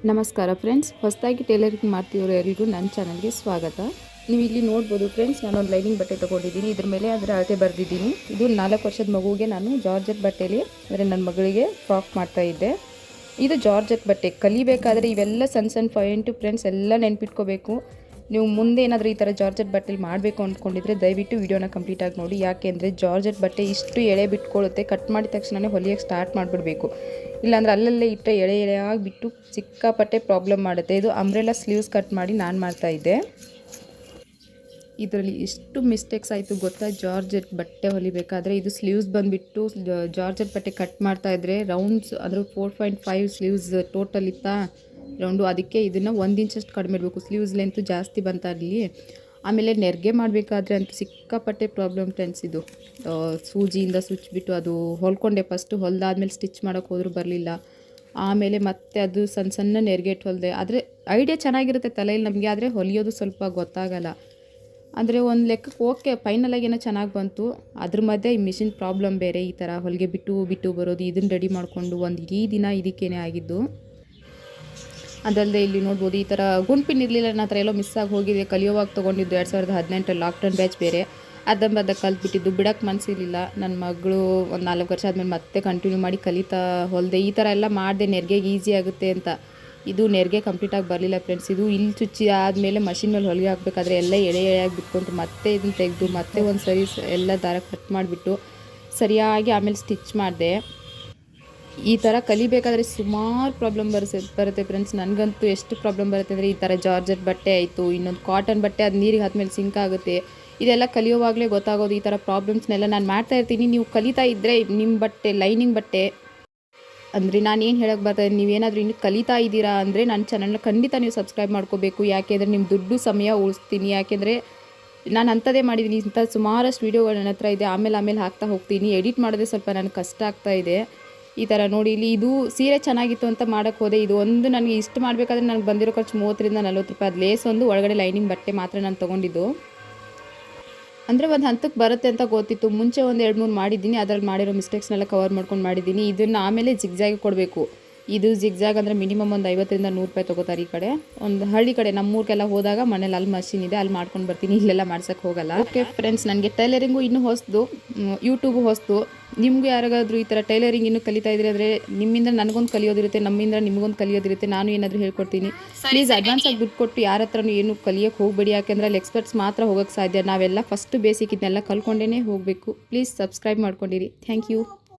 ನಮಸ್ಕಾರ ಫ್ರೆಂಡ್ಸ್, ಹೊಸದಾಗಿ ಟೈಲರಿಂಗ್ ಮಾಡ್ತಿರೋರು ಎಲ್ಲರಿಗೂ ನನ್ನ ಚಾನಲ್ಗೆ ಸ್ವಾಗತ. ನೀವು ಇಲ್ಲಿ ನೋಡ್ಬೋದು ಫ್ರೆಂಡ್ಸ್, ನಾನೊಂದು ಲೈನಿಂಗ್ ಬಟ್ಟೆ ತೊಗೊಂಡಿದ್ದೀನಿ. ಇದ್ರ ಮೇಲೆ ಅದರ ಅಳತೆ ಬರೆದಿದ್ದೀನಿ. ಇದು 4 ವರ್ಷದ ಮಗುವಿಗೆ ನಾನು ಜಾರ್ಜೆಟ್ ಬಟ್ಟೆಯಲ್ಲಿ ಅಂದರೆ ನನ್ನ ಮಗಳಿಗೆ ಫ್ರಾಕ್ ಮಾಡ್ತಾ ಇದ್ದೆ. ಇದು ಜಾರ್ಜೆಟ್ ಬಟ್ಟೆ. ಕಲಿಬೇಕಾದ್ರೆ ಇವೆಲ್ಲ ಸಣ್ಣ ಪಾಯಿಂಟು ಫ್ರೆಂಡ್ಸ್ ಎಲ್ಲ ನೆನ್ಪಿಟ್ಕೋಬೇಕು. ನೀವು ಮುಂದೆ ಏನಾದರೂ ಈ ಥರ ಜಾರ್ಜೆಟ್ ಬಟ್ಟೆಲಿ ಮಾಡಬೇಕು ಅಂದ್ಕೊಂಡಿದ್ರೆ ದಯವಿಟ್ಟು ವಿಡಿಯೋನ ಕಂಪ್ಲೀಟಾಗಿ ನೋಡಿ. ಯಾಕೆಂದರೆ ಜಾರ್ಜೆಟ್ ಬಟ್ಟೆ ಇಷ್ಟು ಎಳೆ ಬಿಟ್ಕೊಳ್ಳುತ್ತೆ. ಕಟ್ ಮಾಡಿದ ತಕ್ಷಣವೇ ಹೊಲಿಯೋಕ್ಕೆ ಸ್ಟಾರ್ಟ್ ಮಾಡಿಬಿಡಬೇಕು. ಇಲ್ಲಾಂದ್ರೆ ಅಲ್ಲಲ್ಲೇ ಇಟ್ಟರೆ ಎಳೆಯಾಗಿ ಬಿಟ್ಟು ಸಿಕ್ಕಾಪಟ್ಟೆ ಪ್ರಾಬ್ಲಮ್ ಮಾಡುತ್ತೆ. ಇದು ಅಂಬ್ರೆಲಾ ಸ್ಲೀವ್ಸ್ ಕಟ್ ಮಾಡಿ ನಾನು ಮಾಡ್ತಾಯಿದ್ದೆ. ಇದರಲ್ಲಿ ಎಷ್ಟು ಮಿಸ್ಟೇಕ್ಸ್ ಆಯಿತು ಗೊತ್ತಾ? ಜಾರ್ಜೆಟ್ ಬಟ್ಟೆ ಹೊಲಿಬೇಕಾದ್ರೆ ಇದು ಸ್ಲೀವ್ಸ್ ಬಂದುಬಿಟ್ಟು ಜಾರ್ಜೆಟ್ ಬಟ್ಟೆ ಕಟ್ ಮಾಡ್ತಾಯಿದ್ರೆ ರೌಂಡ್ಸ್ ಅಂದರೆ 4.5 ಸ್ಲೀವ್ಸ್ ಟೋಟಲ್ ಇತ್ತಾ ರೌಂಡು. ಅದಕ್ಕೆ ಇದನ್ನು 1 ಇಂಚಷ್ಟು ಕಡಿಮೆ ಇಡಬೇಕು. ಸ್ಲೀವ್ಸ್ ಲೆಂತು ಜಾಸ್ತಿ ಬಂತ ಅಲ್ಲಿ. ಆಮೇಲೆ ನೆರಿಗೆ ಮಾಡಬೇಕಾದ್ರೆ ಅಂತೂ ಸಿಕ್ಕಾಪಟ್ಟೆ ಪ್ರಾಬ್ಲಮ್ ಫ್ರೆಂಡ್ಸ್. ಇದು ಸೂಜಿಯಿಂದ ಸುಚ್ಚಿಬಿಟ್ಟು ಅದು ಹೊಲ್ಕೊಂಡೆ. ಫಸ್ಟು ಹೊಲ್ದಾದ್ಮೇಲೆ ಸ್ಟಿಚ್ ಮಾಡೋಕ್ಕೆ ಹೋದರೂ ಬರಲಿಲ್ಲ. ಆಮೇಲೆ ಮತ್ತೆ ಅದು ಸಣ್ಣ ನೆರಿಗೆ ಹೊಲಿದೆ. ಆದರೆ ಐಡಿಯಾ ಚೆನ್ನಾಗಿರುತ್ತೆ ತಲೆಯಲ್ಲಿ ನಮಗೆ, ಆದರೆ ಹೊಲಿಯೋದು ಸ್ವಲ್ಪ ಗೊತ್ತಾಗಲ್ಲ. ಅಂದರೆ ಒಂದು ಲೆಕ್ಕಕ್ಕೆ ಓಕೆ, ಫೈನಲಾಗಿ ಏನೋ ಚೆನ್ನಾಗಿ ಬಂತು. ಅದ್ರ ಮಧ್ಯೆ ಈ ಮಿಷಿನ್ ಪ್ರಾಬ್ಲಮ್ ಬೇರೆ. ಈ ಥರ ಹೊಲಿಗೆ ಬಿಟ್ಟು ಬರೋದು, ಇದನ್ನು ರೆಡಿ ಮಾಡಿಕೊಂಡು ಒಂದು ಇಡೀ ದಿನ ಇದಕ್ಕೇನೆ ಆಗಿದ್ದು. ಅದಲ್ಲದೆ ಇಲ್ಲಿ ನೋಡ್ಬೋದು ಈ ಥರ ಗುಂಪಿನ ಇರಲಿಲ್ಲ, ನನ್ನ ಹತ್ರ ಎಲ್ಲೋ ಮಿಸ್ ಆಗಿ ಹೋಗಿದೆ. ಕಲಿಯೋವಾಗ ತೊಗೊಂಡಿದ್ದು 2018 ಲಾಕ್ಡೌನ್ ಬ್ಯಾಚ್ ಬೇರೆ. ಅದಂಬದ ಕಲ್ತ್ಬಿಟ್ಟಿದ್ದು ಬಿಡೋಕ್ಕೆ ಮನಸ್ಸಿರಲಿಲ್ಲ. ನನ್ನ ಮಗಳು ಒಂದು 4 ವರ್ಷ ಆದಮೇಲೆ ಮತ್ತೆ ಕಂಟಿನ್ಯೂ ಮಾಡಿ ಕಲಿತಾ ಹೊಲಿದೆ. ಈ ಥರ ಎಲ್ಲ ಮಾಡಿದೆ ನೆರಿಗೆಗೆ ಈಸಿ ಆಗುತ್ತೆ ಅಂತ. ಇದು ನೆರಿಗೆ ಕಂಪ್ಲೀಟಾಗಿ ಬರಲಿಲ್ಲ ಫ್ರೆಂಡ್ಸ್. ಇದು ಇಲ್ಲಿ ಚುಚ್ಚಿ ಆದಮೇಲೆ ಮಷಿನ್ ಮೇಲೆ ಹೊಲಿಗೆ ಹಾಕಬೇಕಾದ್ರೆ ಎಲ್ಲ ಎಳೆಯಾಗಿ ಬಿಟ್ಕೊಂಡು ಮತ್ತೆ ಇದನ್ನು ತೆಗೆದು ಮತ್ತೆ ಒಂದು ಸರಿ ಎಲ್ಲ ದಾರ ಕಟ್ ಮಾಡಿಬಿಟ್ಟು ಸರಿಯಾಗಿ ಆಮೇಲೆ ಸ್ಟಿಚ್ ಮಾಡಿದೆ. ಈ ಥರ ಕಲಿಬೇಕಾದ್ರೆ ಸುಮಾರು ಪ್ರಾಬ್ಲಮ್ ಬರುತ್ತೆ ಫ್ರೆಂಡ್ಸ್. ನನಗಂತೂ ಎಷ್ಟು ಪ್ರಾಬ್ಲಮ್ ಬರುತ್ತೆ ಅಂದರೆ, ಈ ಥರ ಜಾರ್ಜೆಟ್ ಬಟ್ಟೆ ಆಯಿತು, ಇನ್ನೊಂದು ಕಾಟನ್ ಬಟ್ಟೆ ಅದು ನೀರಿಗೆ ಹಾದ್ಮೇಲೆ ಸಿಂಕ್ ಆಗುತ್ತೆ. ಇದೆಲ್ಲ ಕಲಿಯೋವಾಗಲೇ ಗೊತ್ತಾಗೋದು. ಈ ಥರ ಪ್ರಾಬ್ಲಮ್ಸ್ನೆಲ್ಲ ನಾನು ಮಾಡ್ತಾ ಇರ್ತೀನಿ. ನೀವು ಕಲಿತಾ ಇದ್ದರೆ ನಿಮ್ಮ ಬಟ್ಟೆ ಲೈನಿಂಗ್ ಬಟ್ಟೆ ಅಂದರೆ ನಾನು ಏನು ಹೇಳೋಕ್ಕೆ ಬರ್ತಾಯಿದ್ದೀನಿ, ನೀವೇನಾದರೂ ಇನ್ನೂ ಕಲಿತಾ ಇದ್ದೀರಾ ಅಂದರೆ ನನ್ನ ಚಾನಲ್ನ ಖಂಡಿತ ನೀವು ಸಬ್ಸ್ಕ್ರೈಬ್ ಮಾಡ್ಕೋಬೇಕು. ಯಾಕೆಂದರೆ ನಿಮ್ಮ ದುಡ್ಡು ಸಮಯ ಉಳಿಸ್ತೀನಿ. ಯಾಕೆಂದರೆ ನಾನು ಅಂಥದ್ದೇ ಮಾಡಿದ್ದೀನಿ. ಇಂಥ ಸುಮಾರಷ್ಟು ವೀಡಿಯೋಗಳು ನನ್ನ ಹತ್ರ ಇದೆ. ಆಮೇಲೆ ಹಾಕ್ತಾ ಹೋಗ್ತೀನಿ. ಎಡಿಟ್ ಮಾಡೋದೇ ಸ್ವಲ್ಪ ನನಗೆ ಕಷ್ಟ ಆಗ್ತಾಯಿದೆ. ಈ ಥರ ನೋಡಿ, ಇಲ್ಲಿ ಇದು ಸೀರೆ ಚೆನ್ನಾಗಿತ್ತು ಅಂತ ಮಾಡೋಕ್ಕೆ ಹೋದೆ. ಇದು ಒಂದು ನನಗೆ ಇಷ್ಟು ಮಾಡಬೇಕಾದ್ರೆ ನನಗೆ ಬಂದಿರೋ ಖರ್ಚು 30 ರಿಂದ 40 ರೂಪಾಯಿ. ಅದು ಲೇಸ್ ಒಂದು, ಒಳಗಡೆ ಲೈನಿಂಗ್ ಬಟ್ಟೆ ಮಾತ್ರ ನಾನು ತೊಗೊಂಡಿದ್ದು. ಅಂದರೆ ಒಂದು ಹಂತಕ್ಕೆ ಬರುತ್ತೆ ಅಂತ ಗೊತ್ತಿತ್ತು. ಮುಂಚೆ ಒಂದು 2-3 ಮಾಡಿದ್ದೀನಿ. ಅದರಲ್ಲಿ ಮಾಡಿರೋ ಮಿಸ್ಟೇಕ್ಸ್ನೆಲ್ಲ ಕವರ್ ಮಾಡ್ಕೊಂಡು ಮಾಡಿದ್ದೀನಿ. ಇದನ್ನು ಆಮೇಲೆ ಜಿಗ್ಜಾಗಿ ಕೊಡಬೇಕು. ಇದು ಜಿಗ್ಜಾಗ್ ಅಂದರೆ ಮಿನಿಮಮ್ ಒಂದು 50 ರಿಂದ 100 ರೂಪಾಯಿ ತೊಗೋತಾರೆ. ಈ ಕಡೆ ಒಂದು ಹಳ್ಳಿ ಕಡೆ ನಮ್ಮೂರಿಗೆಲ್ಲ ಹೋದಾಗ ಮನೇಲಿ ಅಲ್ಲಿ ಮಷಿನ್ ಇದೆ, ಅಲ್ಲಿ ಮಾಡ್ಕೊಂಡು ಬರ್ತೀನಿ. ಇಲ್ಲೆಲ್ಲ ಮಾಡ್ಸೋಕ್ಕೆ ಹೋಗಲ್ಲ. ಓಕೆ ಫ್ರೆಂಡ್ಸ್, ನನಗೆ ಟೈಲರಿಂಗು ಇನ್ನೂ ಹೊಸದು, ಯೂಟ್ಯೂಬು ಹೊಸದು. ನಿಮಗೂ ಯಾರಿಗಾದರೂ ಈ ಥರ ಟೈಲರಿಂಗ್ ಇನ್ನೂ ಕಲಿತಾ ಇದ್ರೆ ಅಂದರೆ ನಿಮ್ಮಿಂದ ನನಗೊಂದು ಕಲಿಯೋದಿರುತ್ತೆ, ನಮ್ಮಿಂದ ನಿಮಗೊಂದು ಕಲಿಯೋದಿರುತ್ತೆ. ನಾನು ಏನಾದರೂ ಹೇಳ್ಕೊಡ್ತೀನಿ. ಪ್ಲೀಸ್ ಅಡ್ವಾನ್ಸಾಗಿ ದುಡ್ಡು ಕೊಟ್ಟು ಯಾರ ಹತ್ರನೂ ಏನು ಕಲಿಯೋಕ್ಕೆ ಹೋಗಬೇಡಿ. ಯಾಕೆಂದರೆ ಅಲ್ಲಿ ಎಕ್ಸ್ಪರ್ಟ್ಸ್ ಮಾತ್ರ ಹೋಗೋಕ್ಕೆ ಸಾಧ್ಯ. ನಾವೆಲ್ಲ ಫಸ್ಟ್ ಬೇಸಿಕ್ ಇದನ್ನೆಲ್ಲ ಕಲ್ತ್ಕೊಂಡೇ ಹೋಗಬೇಕು. ಪ್ಲೀಸ್ ಸಬ್ಸ್ಕ್ರೈಬ್ ಮಾಡ್ಕೊಂಡಿರಿ. Thank you.